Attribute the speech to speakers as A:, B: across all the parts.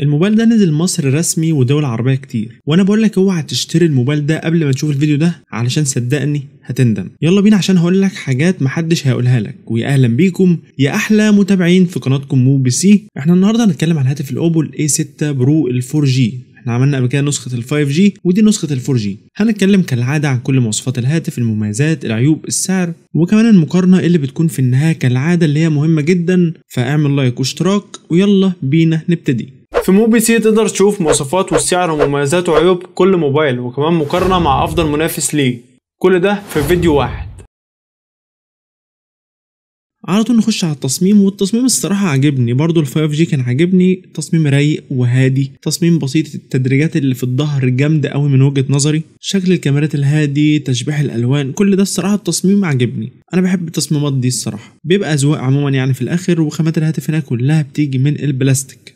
A: الموبايل ده نزل مصر رسمي ودول عربية كتير، وانا بقولك اوعى تشتري الموبايل ده قبل ما تشوف الفيديو ده علشان صدقني هتندم. يلا بينا عشان هقولك حاجات محدش هيقولها لك. ويا اهلا بيكم يا احلى متابعين في قناتكم مو بي سي. احنا النهارده هنتكلم عن هاتف الاوبو الاي 6 برو ال4 جي. احنا عملنا قبل كده نسخة ال5 جي ودي نسخة ال4 جي. هنتكلم كالعادة عن كل مواصفات الهاتف، المميزات، العيوب، السعر، وكمان المقارنة اللي بتكون في النهاية كالعادة اللي هي مهمة جدا. فاعمل لايك واشتراك ويلا بينا نبتدي. في مو بي سي تقدر تشوف مواصفات والسعر ومميزات وعيوب كل موبايل، وكمان مقارنة مع افضل منافس ليه. كل ده في فيديو واحد. على طول نخش على التصميم، والتصميم الصراحة عجبني. برضو ال5 جي كان عجبني، تصميم رايق وهادي، تصميم بسيط. التدريجات اللي في الظهر جامدة قوي من وجهة نظري، شكل الكاميرات الهادي، تشبيح الالوان، كل ده الصراحة التصميم عجبني. انا بحب التصميمات دي الصراحة، بيبقى اذواق عموما يعني في الاخر. وخامات الهاتف هنا كلها بتيجي من البلاستيك.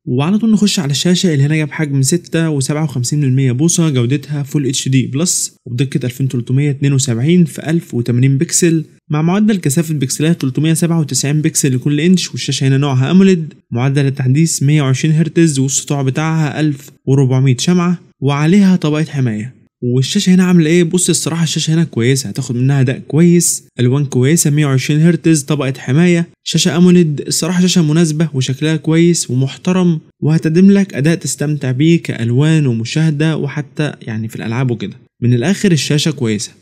A: وعلى طول نخش على الشاشة اللي هنا جاب حجم 6.57% بوصة، جودتها فول اتش دي بلس وبدقة 2372 في 1080 بكسل، مع معدل كثافة بكسلات 397 بكسل لكل انش. والشاشة هنا نوعها اموليد، معدل التحديث 120 هرتز، والسطوع بتاعها 1400 شمعة، وعليها طبقة حماية. والشاشة هنا عاملة ايه؟ بص الصراحة الشاشة هنا كويسة، هتاخد منها اداء كويس، الوان كويسة، 120 هرتز، طبقة حماية، شاشة اموليد. الصراحة شاشة مناسبة وشكلها كويس ومحترم، وهتقدم لك اداء تستمتع بيه كالوان ومشاهدة، وحتى يعني في الالعاب وكده. من الاخر الشاشة كويسة.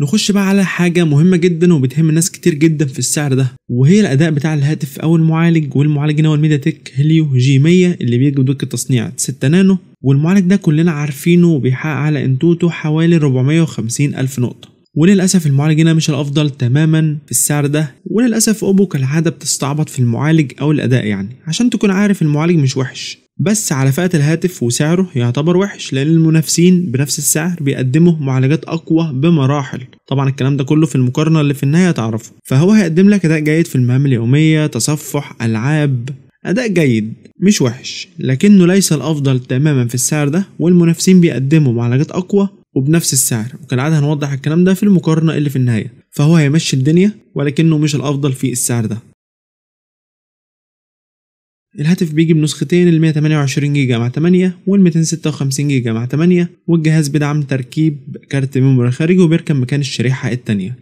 A: نخش بقى على حاجة مهمة جدا وبتهم ناس كتير جدا في السعر ده، وهي الأداء بتاع الهاتف أو المعالج. والمعالج هنا هو الميديا تك هيليو جي 100 اللي بيجي بدقة تصنيع 6 نانو. والمعالج ده كلنا عارفينه وبيحقق على انتوتو حوالي 450 ألف نقطة. وللأسف المعالج هنا مش الأفضل تماما في السعر ده، وللأسف أوبو كالعادة بتستعبط في المعالج أو الأداء. يعني عشان تكون عارف المعالج مش وحش، بس على فئة الهاتف وسعره يعتبر وحش، لأن المنافسين بنفس السعر بيقدموا معالجات أقوى بمراحل. طبعا الكلام ده كله في المقارنة اللي في النهاية تعرفه. فهو هيقدم لك أداء جيد في المهام اليومية، تصفح، ألعاب، أداء جيد مش وحش، لكنه ليس الأفضل تماما في السعر ده. والمنافسين بيقدموا معالجات أقوى وبنفس السعر، وكالعادة هنوضح الكلام ده في المقارنة اللي في النهاية. فهو هيمشي الدنيا، ولكنه مش الأفضل في السعر ده. الهاتف بيجي بنسختين، ال 128 جيجا مع 8 وال 256 جيجا مع 8. والجهاز بيدعم تركيب كارت ميموري خارجي وبيركب مكان الشريحة التانية.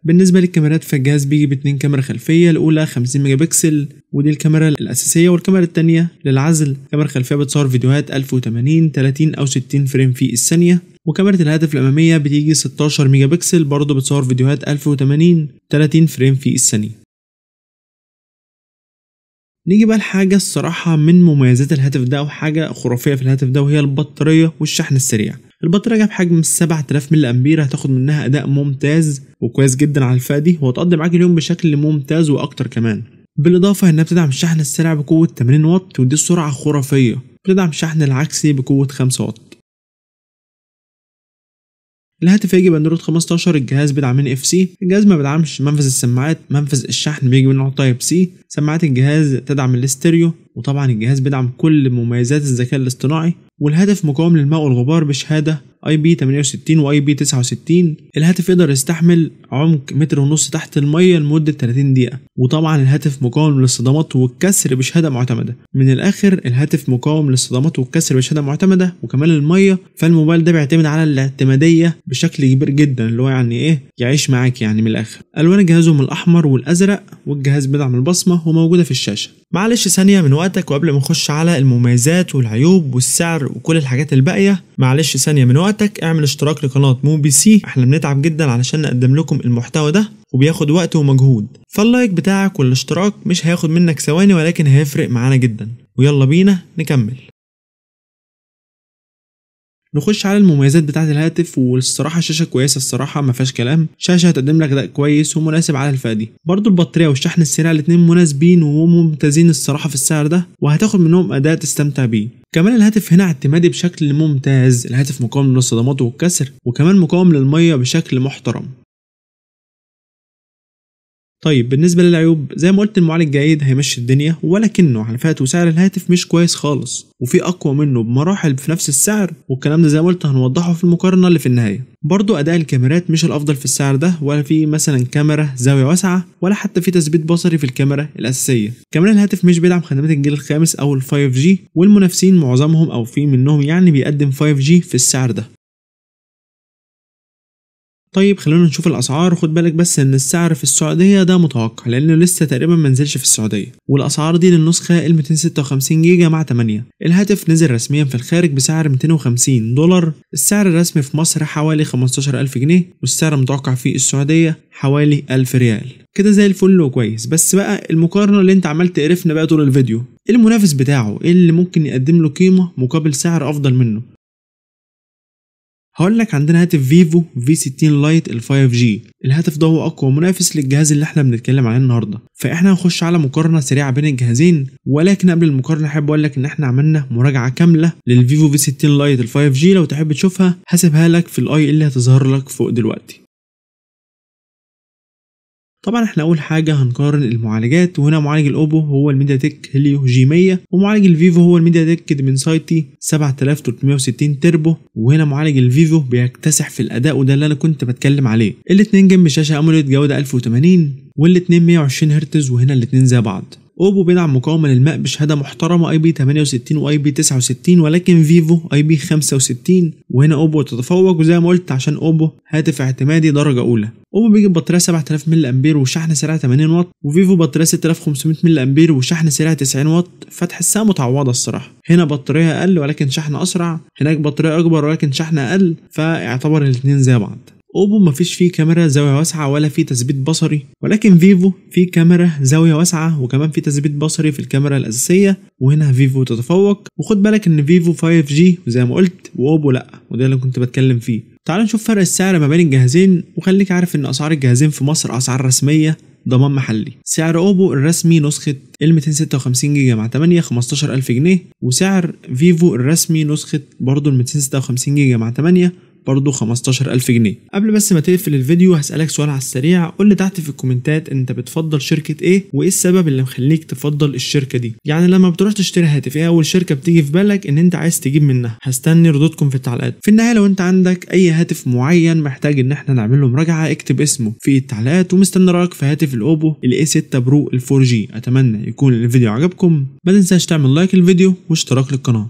A: بالنسبة للكاميرات فالجهاز بيجي باتنين كاميرا خلفية، الأولى 50 ميجا بكسل ودي الكاميرا الأساسية، والكاميرا التانية للعزل. كاميرا خلفية بتصور فيديوهات 1080 30 أو 60 فريم في الثانية. وكاميرا الهاتف الأمامية بتيجي 16 ميجا بكسل برضه بتصور فيديوهات 1080 30 فريم في الثانية. نيجي بقى لحاجة الصراحة من مميزات الهاتف ده، وحاجة خرافية في الهاتف ده، وهي البطارية والشحن السريع. البطارية جايه بحجم 7000 ملي أمبير، هتاخد منها أداء ممتاز وكويس جدا على الفئة دي، وهتقضي معاك اليوم بشكل ممتاز وأكتر كمان. بالإضافة إنها بتدعم الشحن السريع بقوة 80 واط، ودي السرعة خرافية. بتدعم الشحن العكسي بقوة 5 واط. الهاتف هيجي باندرويد 15. الجهاز بيدعم NFC. الجهاز ما بيدعمش منفذ السماعات، منفذ الشحن بيجي منه تايب سي. سماعات الجهاز تدعم الاستيريو، وطبعا الجهاز بيدعم كل مميزات الذكاء الاصطناعي. والهاتف مقاوم للماء والغبار بشهادة IP68 و IP69. الهاتف يقدر يستحمل عمق 1.5 متر تحت المية لمدة 30 دقيقة. وطبعا الهاتف مقاوم للصدمات والكسر بشهادة معتمدة. من الآخر الهاتف مقاوم للصدمات والكسر بشهادة معتمدة، وكمان المية. فالموبايل ده بيعتمد على الاعتمادية بشكل كبير جدا، اللي هو يعني ايه، يعيش معاك يعني من الآخر. ألوان الجهاز هم الأحمر والأزرق، والجهاز بيدعم البصمة وموجودة في الشاشة. معلش ثانية من وقتك، وقبل ما نخش على المميزات والعيوب والسعر وكل الحاجات الباقية، معلش ثانية من وقتك اعمل اشتراك لقناة مو بي سي. احنا بنتعب جدا علشان نقدم لكم المحتوى ده، وبياخد وقت ومجهود. فاللايك بتاعك والاشتراك مش هياخد منك ثواني، ولكن هيفرق معانا جدا. ويلا بينا نكمل. نخش على المميزات بتاعه الهاتف. والصراحه الشاشه كويسه الصراحه، ما فيهاش كلام. شاشه هتقدم لك اداء كويس ومناسب على الفئه دي. برضو البطاريه والشحن السريع الاثنين مناسبين وممتازين الصراحه في السعر ده، وهتاخد منهم اداء تستمتع بيه. كمان الهاتف هنا اعتمادي بشكل ممتاز. الهاتف مقاوم للصدمات والكسر، وكمان مقاوم للميه بشكل محترم. طيب بالنسبه للعيوب زي ما قلت المعالج جيد هيمشي الدنيا، ولكنه على فئة وسعر الهاتف مش كويس خالص، وفي اقوى منه بمراحل في نفس السعر، والكلام ده زي ما قلت هنوضحه في المقارنه اللي في النهايه. برضو اداء الكاميرات مش الافضل في السعر ده، ولا في مثلا كاميرا زاويه واسعه، ولا حتى في تثبيت بصري في الكاميرا الاساسيه. كمان الهاتف مش بيدعم خدمات الجيل الخامس او ال 5G، والمنافسين معظمهم او في منهم يعني بيقدم 5G في السعر ده. طيب خلونا نشوف الاسعار. خد بالك بس ان السعر في السعوديه ده متوقع لانه لسه تقريبا منزلش في السعوديه، والاسعار دي للنسخه ال 256 جيجا مع 8. الهاتف نزل رسميا في الخارج بسعر $250، السعر الرسمي في مصر حوالي 15000 جنيه، والسعر المتوقع في السعوديه حوالي 1000 ريال. كده زي الفل وكويس. بس بقى المقارنه اللي انت عمال تقرفنا بقى طول الفيديو، المنافس بتاعه ايه اللي ممكن يقدم له قيمه مقابل سعر افضل منه؟ هقول لك عندنا هاتف فيفو V60 لايت ال 5G. الهاتف ده هو اقوى منافس للجهاز اللي احنا بنتكلم عليه النهارده، فاحنا هنخش على مقارنه سريعه بين الجهازين. ولكن قبل المقارنه احب اقول لك ان احنا عملنا مراجعه كامله للفيفو V60 لايت ال 5G، لو تحب تشوفها هسيبها لك في الاي اللي هتظهر لك فوق دلوقتي. طبعا احنا اول حاجه هنقارن المعالجات، وهنا معالج الاوبو هو الميديا تك هيليو G100، ومعالج الفيفو هو الميديا تك ديمنسايتي 7360 تربو. وهنا معالج الفيفو بيكتسح في الاداء، وده اللي انا كنت بتكلم عليه. الاتنين جنب شاشه اموليد جوده 1080، والاتنين 120 هرتز، وهنا الاتنين زي بعض. اوبو بيدعم مقاومه للماء بشهاده محترمه IP68 و IP69، ولكن فيفو IP65. وهنا اوبو تتفوق، وزي ما قلت عشان اوبو هاتف اعتمادي درجه اولى. اوبو بيجي ببطاريه 7000 ملي امبير وشحن سريع 80 واط، وفيفو بطاريه 6500 ملي امبير وشحن سريع 90 واط، فتحسها متعوضه الصراحه. هنا بطاريه اقل ولكن شحن اسرع، هناك بطاريه اكبر ولكن شحن اقل، فاعتبر الاثنين زي بعض. اوبو مفيش فيه كاميرا زاويه واسعه ولا فيه تثبيت بصري، ولكن فيفو فيه كاميرا زاويه واسعه وكمان فيه تثبيت بصري في الكاميرا الاساسيه، وهنا فيفو تتفوق. وخد بالك ان فيفو 5G زي ما قلت واوبو لا، وده اللي كنت بتكلم فيه. تعال نشوف فرق السعر ما بين الجهازين، وخليك عارف ان اسعار الجهازين في مصر اسعار رسميه ضمان محلي. سعر اوبو الرسمي نسخه ال 256 جيجا مع 8 15000 جنيه، وسعر فيفو الرسمي نسخه برضو ال 256 جيجا مع 8 برضو 15000 جنيه. قبل بس ما تقفل الفيديو هسألك سؤال على السريع، قول لي تحت في الكومنتات انت بتفضل شركة ايه، وايه السبب اللي مخليك تفضل الشركة دي. يعني لما بتروح تشتري هاتف ايه اول شركة بتيجي في بالك ان انت عايز تجيب منها؟ هستني ردودكم في التعليقات. في النهاية لو انت عندك اي هاتف معين محتاج ان احنا نعمل له مراجعة اكتب اسمه في التعليقات، ومستني رايك في هاتف الاوبو ال A6 برو ال 4G. اتمنى يكون الفيديو عجبكم، ما تنساش تعمل لايك الفيديو واشتراك للقناة.